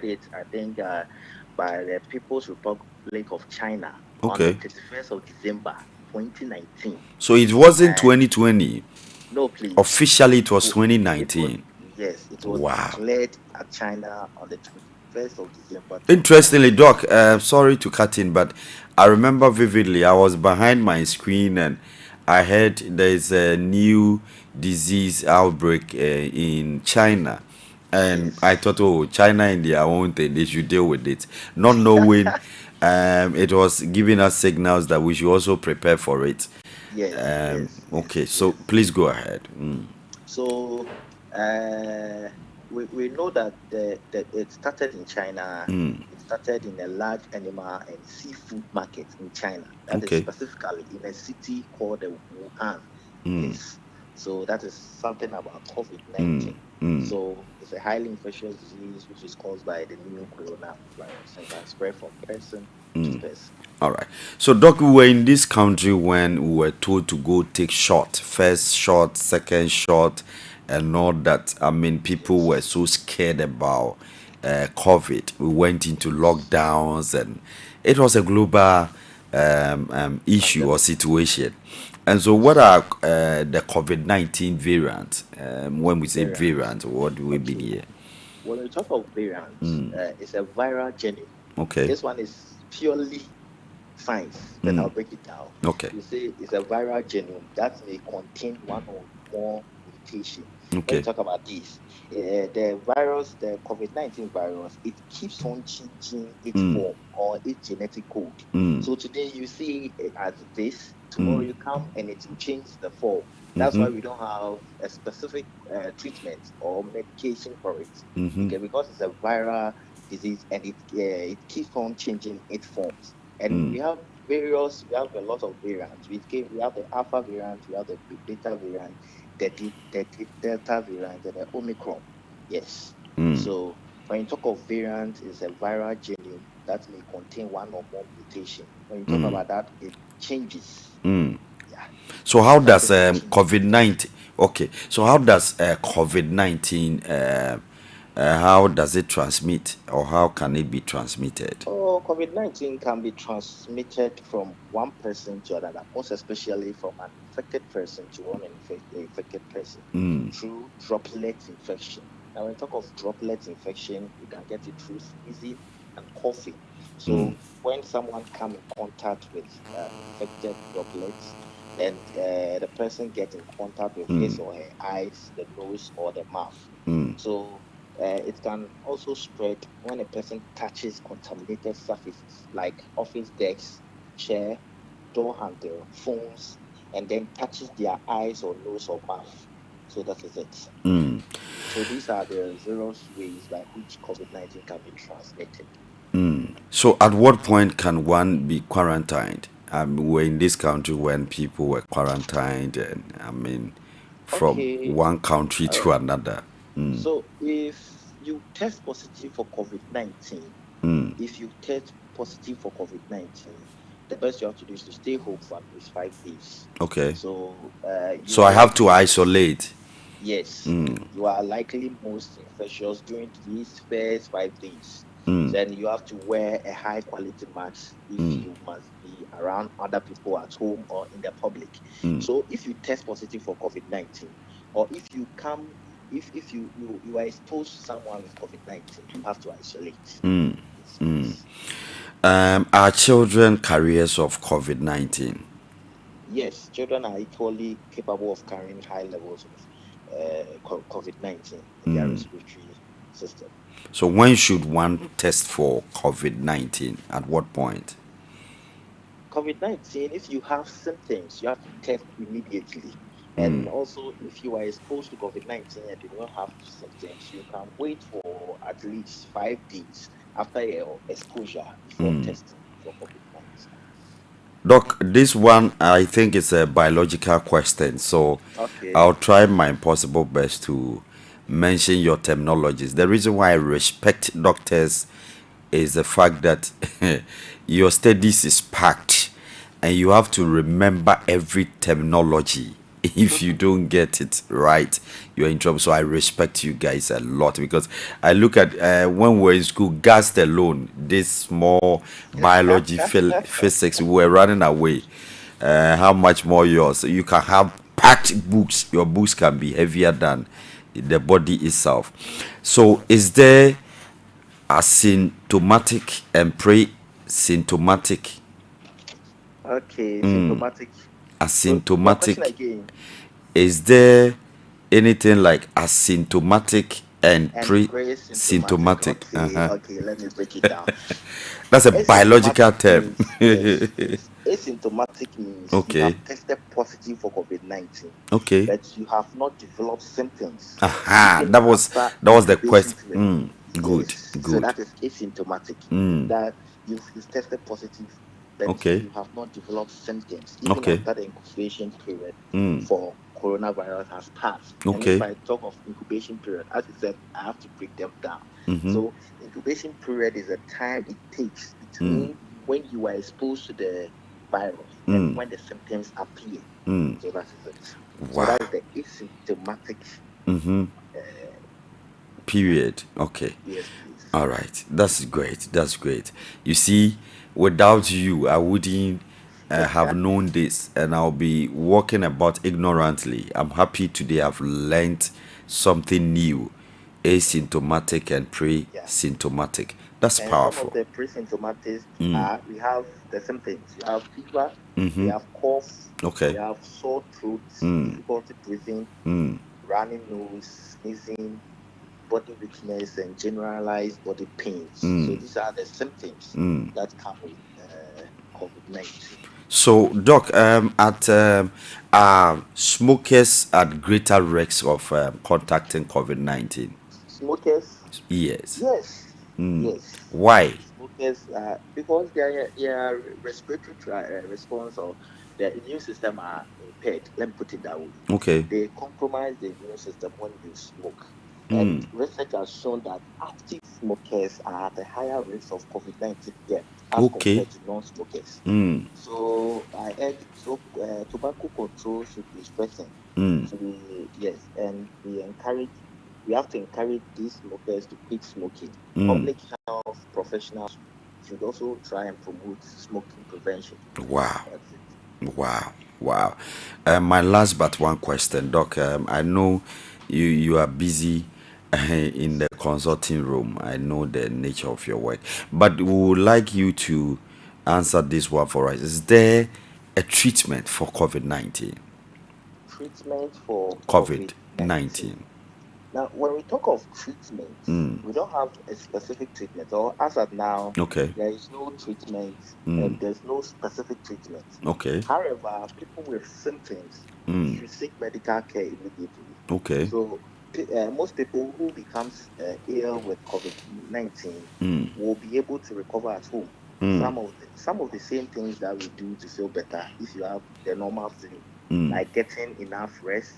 it, I think, by the People's Republic of China on the Okay. 31st of December 2019. So it wasn't And 2020. no, please, Officially, it it was was, it was 2019. yes, it was Wow. declared at China on the 21st of December Interestingly, 2019. Doc, sorry to cut in, but I remember vividly. I was behind my screen and I heard there's a new disease outbreak in China. And I Yes. thought, oh, China in their own thing, they should deal with it. Not knowing it was giving us signals that we should also prepare for it. Yes, Okay, so yes. please go ahead. Mm, So uh, we know that that it started in China. It started in a large animal and seafood market in China. That is okay. specifically in a city called Wuhan. Yes. So that is something about COVID-19. So it's a highly infectious disease which is caused by the new coronavirus and can spread from person to person. All right. So, Doc, we were in this country when we were told to go take shot, first shot, second shot, and all that. I mean, people were Yes. so scared about COVID. We went into lockdowns, and it was a global issue or Pandemic. situation. And so, what Yes. are the COVID-19 variants? When we say Variants. variant, what do we mean Okay. here? When we talk of variants, it's a viral genome. Okay. This one is purely science, but I'll break it down. Okay. We say it's a viral genome that may contain one or more mutation. When you Okay. talk about this, the virus, the COVID-19 virus, it keeps on changing its form or its genetic code. So today you see it as this, tomorrow you come and it will change the form. That's why we don't have a specific treatment or medication for it. Okay, because it's a viral disease and it keeps on changing its forms. And we have we have a lot of variants. We have the alpha variant, we have the beta variant, the delta variant, and the omicron. Yes. So when you talk of variant, it's a viral genome that may contain one or more mutation. When you talk about that, it changes. Yeah. So how does Something that changes. COVID-19? Okay, so how does COVID-19? How does it transmit, or how can it be transmitted? Oh, COVID-19 can be transmitted from one person to another, most especially from an infected person to infected person through droplet infection. Now, when we talk of droplet infection, you can get it through sneezing and coughing. So, when someone come in contact with infected droplets, then the person get in contact with his or her eyes, the nose, or the mouth. So it can also spread when a person touches contaminated surfaces like office desks, chair, door handle, phones, and then touches their eyes or nose or mouth. So that is it. So these are the various ways by which COVID-19 can be transmitted. So at what point can one be quarantined? We're in this country when people were quarantined, and I mean, from Okay, one country uh, to another. so if you test positive for COVID-19, if you test positive for COVID-19, the best you have to do is to stay home for at least 5 days. Okay. So you So I will have to isolate. yes, you are likely most infectious during these first 5 days. Then you have to wear a high quality mask if you must be around other people at home or in the public. So if you test positive for COVID-19, or if you come, if you are exposed to someone with COVID-19, you have to isolate. Yes, please. Are children carriers of COVID-19? Yes, children are equally capable of carrying high levels of COVID-19 in their respiratory system. So when should one test for COVID-19? At what point? COVID-19, if you have symptoms, you have to test immediately. And also, if you are exposed to COVID-19 and you don't have symptoms, you can wait for at least 5 days after your exposure before testing for COVID-19. Doc, this one I think is a biological question, so Okay. I'll try my possible best to mention your terminologies. The reason why I respect doctors is the fact that your studies is packed and you have to remember every terminology If you don't get it right, you're in trouble. So I respect you guys a lot, because I look at when we're in school, gas alone, this small biology, physics, we were running away. How much more yours? You can have packed books. Your books can be heavier than the body itself. So is there asymptomatic and pre-symptomatic? Okay, symptomatic. So your question Asymptomatic. again. Is there anything like asymptomatic and And pre-symptomatic. pre-symptomatic? Okay, okay, let me break it down. That's a biological Asymptomatic term. means, yes, yes. Asymptomatic means you have Okay. tested positive for COVID-19, Okay. but you have not developed symptoms Aha. even That was after that was the incubation question. period. Good. Yes, so Good. that is asymptomatic. Mm. That you've tested positive, but Okay. you have not developed symptoms even Okay. after the incubation period Mm. for coronavirus has passed. And if Okay. I talk of incubation period, as you said, I have to break them down. Mm-hmm. So incubation period is a time it takes Mm. between when you are exposed to the virus and Mm. when the symptoms appear. Mm. So that is it. So Wow. that is the asymptomatic. Mm-hmm. Period. Okay. Yes, please. All right. That's great. That's great. You see, without you, I wouldn't have known this, and I'll be walking about ignorantly. I'm happy today I've learned something new, asymptomatic and Yeah. pre-symptomatic. That's And some of powerful. the pre-symptomatics are we have the symptoms. You have fever, we Mm-hmm. have cough, we Okay. have sore throat, Mm. difficulty breathing, Mm. running nose, sneezing, body weakness, and generalized body pains. So Mm. these are the symptoms Mm. that come with COVID-19. So, Doc, at are smokers at greater risk of contacting COVID-19? Smokers, Yes. yes, yes. Why? Smokers, because their respiratory response or their immune system are impaired. Let me put it that way. Okay. They compromise the immune system when you smoke. And Mm. research has shown that active smokers are at a higher risk of COVID-19 death as Okay. compared to non-smokers. Mm. So I urge tobacco control should be strengthened. Mm. Should be yes, and we have to encourage these smokers to quit smoking. Mm. Public health professionals should also try and promote smoking prevention. Wow. That's it. Wow. Wow. My last but one question, Doc. I know you are busy in the consulting room. I know the nature of your work, but we would like you to answer this one for us. Is there a treatment for COVID-19? Treatment for COVID COVID-19. 19. Now, when we talk of treatment, we don't have a specific treatment, or as of now, Okay. there is no treatment. There's no specific treatment. Okay. However, people with symptoms should seek medical care immediately. Okay. So, most people who becomes ill with COVID-19 will be able to recover at home. Some of the same things that we do to feel better if you have the normal flu, like getting enough rest,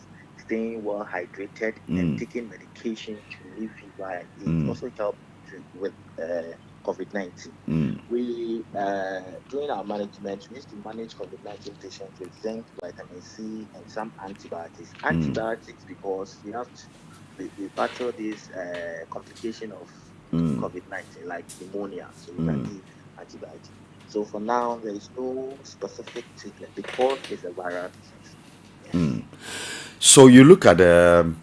staying well hydrated, and taking medication to relieve fever, it also helps with COVID-19. We during our management, we used to manage COVID-19 patients with zinc, vitamin C, and some antibiotics. Antibiotics because we battle this complication of COVID-19 like pneumonia, so we can give antibiotics. So for now, there is no specific treatment because it's a viral disease. Yes. So you look at the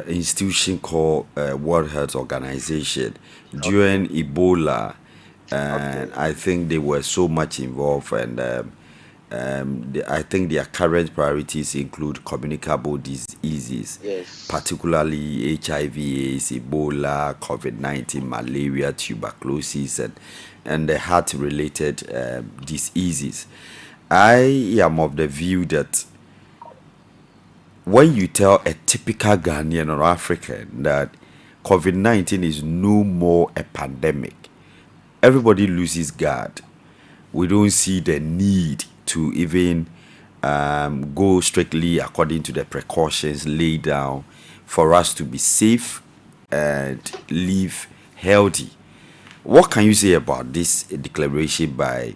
institution called World Health Organization Okay. during Ebola, and Okay. I think they were so much involved, and I think their current priorities include communicable diseases, Yes. particularly HIV/AIDS, Ebola, COVID-19, malaria, tuberculosis, and the heart-related diseases. I am of the view that when you tell a typical Ghanaian or African that COVID 19 is no more a pandemic, everybody loses guard. We don't see the need to even go strictly according to the precautions laid down for us to be safe and live healthy. What can you say about this declaration by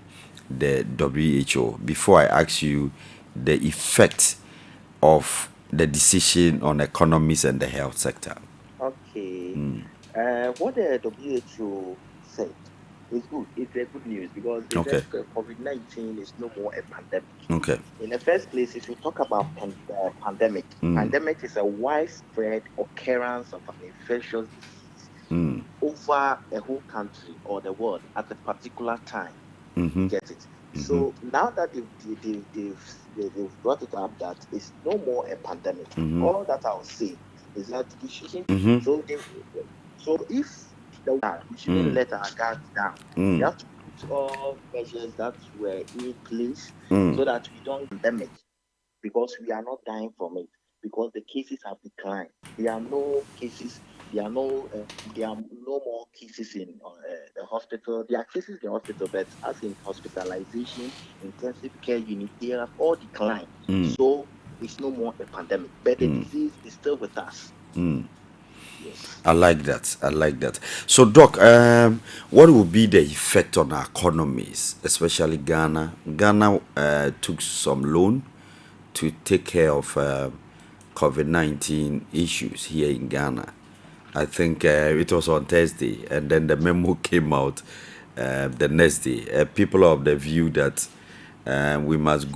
the WHO? Before I ask you the effect of the decision on economies and the health sector. Okay. What the WHO said is good. It's a good news because they said Okay. COVID-19 is no more a pandemic. Okay. In the first place, if you talk about pandemic, pandemic is a widespread occurrence of an infectious disease over a whole country or the world at a particular time. You get it? So now that they've brought it up that it's no more a pandemic, all that I'll say is that we shouldn't. So they, so if we shouldn't let our guards down. We have to put all measures that were in place so that we don't pandemic because we are not dying from it because the cases have declined. There are no cases. There are no more cases in the hospital. There are cases in the hospital, but as in hospitalization, intensive care unit, they have all declined. So it's no more a pandemic, but the disease is still with us. Yes. I like that. I like that. So, Doc, what will be the effect on our economies, especially Ghana? Ghana took some loan to take care of COVID-19 issues here in Ghana. I think it was on Thursday, and then the memo came out the next day. People are of the view that we must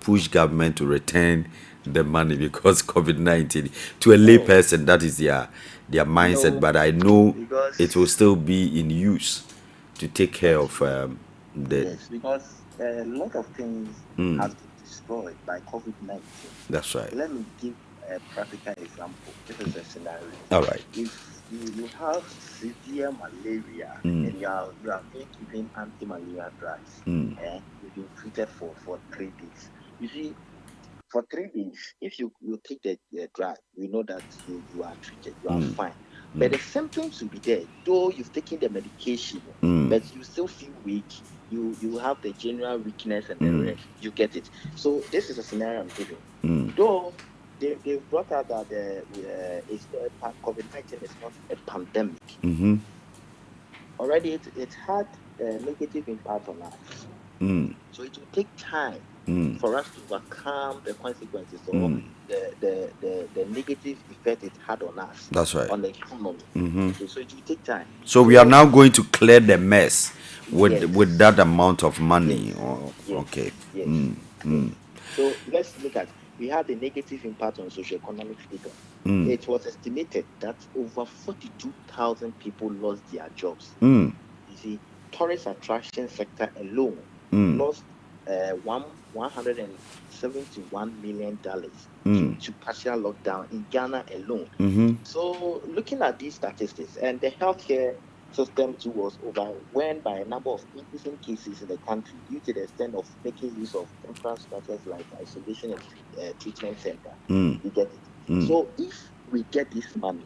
push government to return the money because COVID-19 to a lay person, that is their mindset. No, but I know because it will still be in use to take care of the. yes, because a lot of things has been destroyed by COVID-19. That's right. Let me give a practical example. This is a scenario. All right. If you have severe malaria and you are being given anti-malaria drugs, and you've been treated for 3 days. You see, for 3 days, if you take the drug, we know that you are treated, you are fine. But the symptoms will be there, though you've taken the medication, but you still feel weak. You have the general weakness and the rest. You get it. So this is a scenario I'm giving. Though they've brought out that COVID-19 is not a pandemic. Already it had a negative impact on us. So it will take time for us to overcome the consequences of the negative effect it had on us. That's right. On the economy. Okay, so it will take time. So we are now going to clear the mess with Yes. that amount of money. Yes. Okay. Yes. Yes. So let's look at, we had a negative impact on socio-economic status. It was estimated that over 42,000 people lost their jobs. You see, tourist attraction sector alone lost $171 million due to partial lockdown in Ghana alone. So looking at these statistics, and the healthcare system too was overwhelmed by a number of increasing cases in the country due to the extent of making use of temporary structures like isolation and treatment center. You get it. So if we get this money,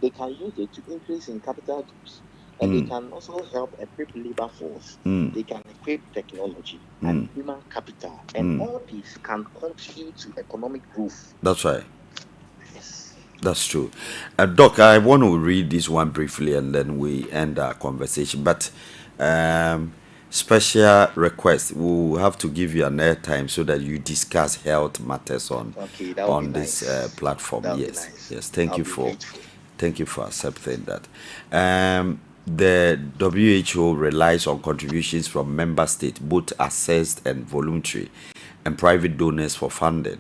they can use it to increase in capital goods, and they can also help equip labor force. They can equip technology and human capital, and all these can contribute to economic growth. That's right. Yes. That's true. Doc, I want to read this one briefly and then we end our conversation. But special request, we'll have to give you an airtime so that you discuss health matters on this platform. Yes. Yes. Thank you for accepting that. The WHO relies on contributions from member states, both assessed and voluntary, and private donors for funding.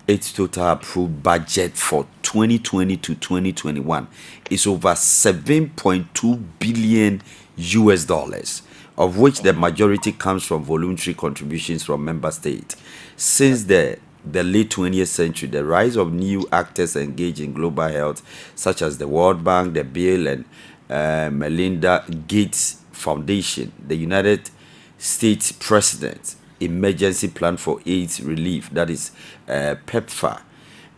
Its total approved budget for 2020 to 2021 is over 7.2 billion US dollars, of which the majority comes from voluntary contributions from member states. Since the late 20th century, the rise of new actors engaged in global health, such as the World Bank, the Bill and Melinda Gates Foundation, the United States President Emergency Plan for AIDS Relief, that is PEPFAR,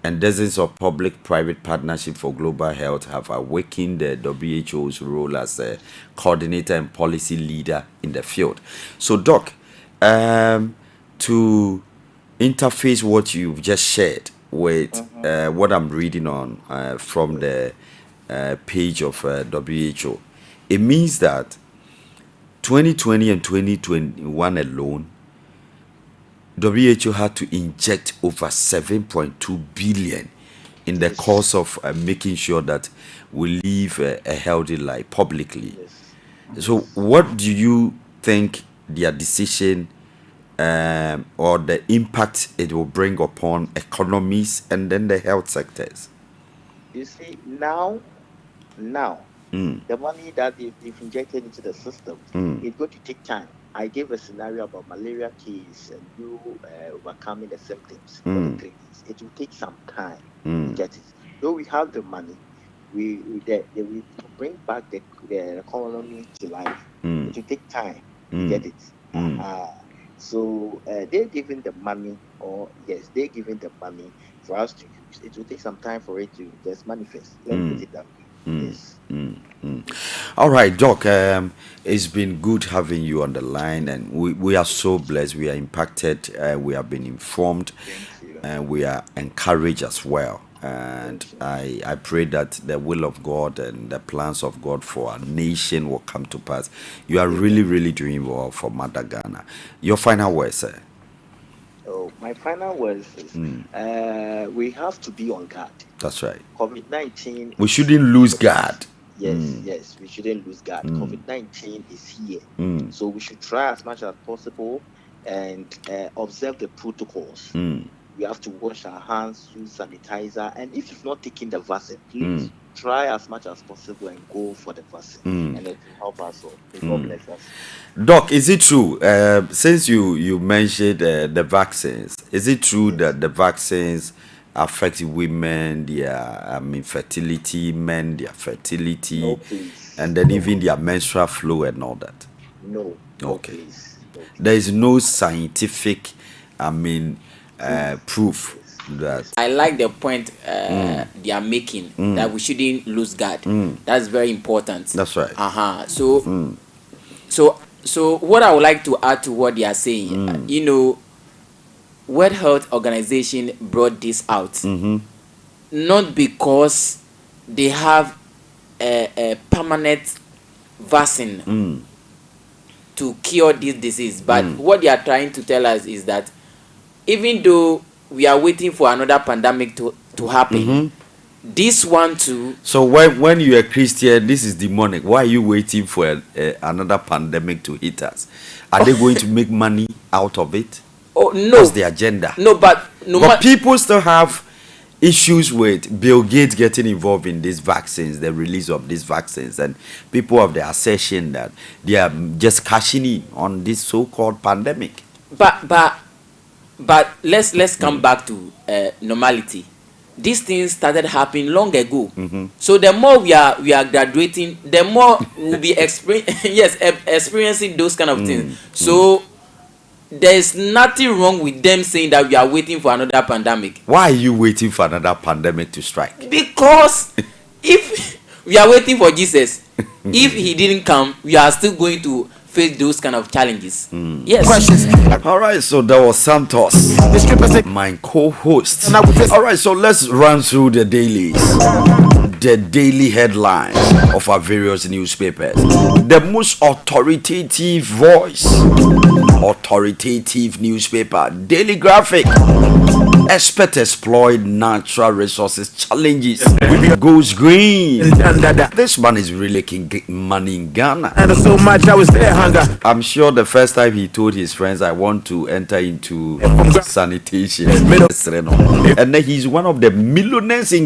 and dozens of public-private partnerships for global health have awakened the WHO's role as a coordinator and policy leader in the field. So, Doc, to interface what you've just shared with what I'm reading on from the page of WHO, it means that 2020 and 2021 alone, WHO had to inject over 7.2 billion in the course of making sure that we live a healthy life publicly. So, what do you think their decision or the impact it will bring upon economies and then the health sectors? You see, now, the money that they've injected into the system, it's going to take time. I gave a scenario about malaria case and you overcoming the symptoms for the 3 days. It will take some time to get it. Though we have the money, we bring back the economy to life. It will take time to get it. So they're giving the money, they're giving the money for us to use. It will take some time for it to just manifest. Let me put it that way. Yes. All right, Doc. It's been good having you on the line, and we are so blessed. We are impacted. We have been informed, and we are encouraged as well. And I pray that the will of God and the plans of God for our nation will come to pass. You are really, really doing well for Mother Ghana. Your final words, sir. Oh, my final words is we have to be on guard. That's right. COVID-19. We shouldn't lose guard. Yes, we shouldn't lose guard. COVID-19 is here. So we should try as much as possible and observe the protocols. We have to wash our hands, use sanitizer, and if you've not taken the vaccine, please try as much as possible and go for the vaccine, and it will help us all. God bless us. Doc, is it true, since you mentioned the vaccines, is it true that the vaccines affect women, their fertility, men, their fertility, No, please. and then even their menstrual flow and all that? No. Okay. Please. No, please. There is no scientific, proof that. I like the point they are making that we shouldn't lose guard. That's very important. That's right. So what I would like to add to what they are saying, World Health Organization brought this out not because they have a permanent vaccine to cure this disease, but what they are trying to tell us is that even though we are waiting for another pandemic to happen, this one too. So when you're a Christian, this is demonic. Why are you waiting for another pandemic to hit us? Are they going to make money out of it? Oh no, that's the agenda. But people still have issues with Bill Gates getting involved in these vaccines, the release of these vaccines, and people have the assertion that they are just cashing in on this so-called pandemic. But let's come back to normality. These things started happening long ago. So the more we are graduating, the more we'll be experiencing those kind of things. So there's nothing wrong with them saying that we are waiting for another pandemic. Why are you waiting for another pandemic to strike? Because if we are waiting for Jesus, if he didn't come, we are still going to face those kind of challenges. Yes. All right, so that was Santos, my co-host. All right, so let's run through the dailies, the daily headlines of our various newspapers. The most authoritative voice, authoritative newspaper, Daily Graphic. Expert exploit natural resources challenges. Goes green. This man is really making money in Ghana. And so much I was there, hunger. I'm sure the first time he told his friends, I want to enter into sanitation. And then he's one of the millionaires in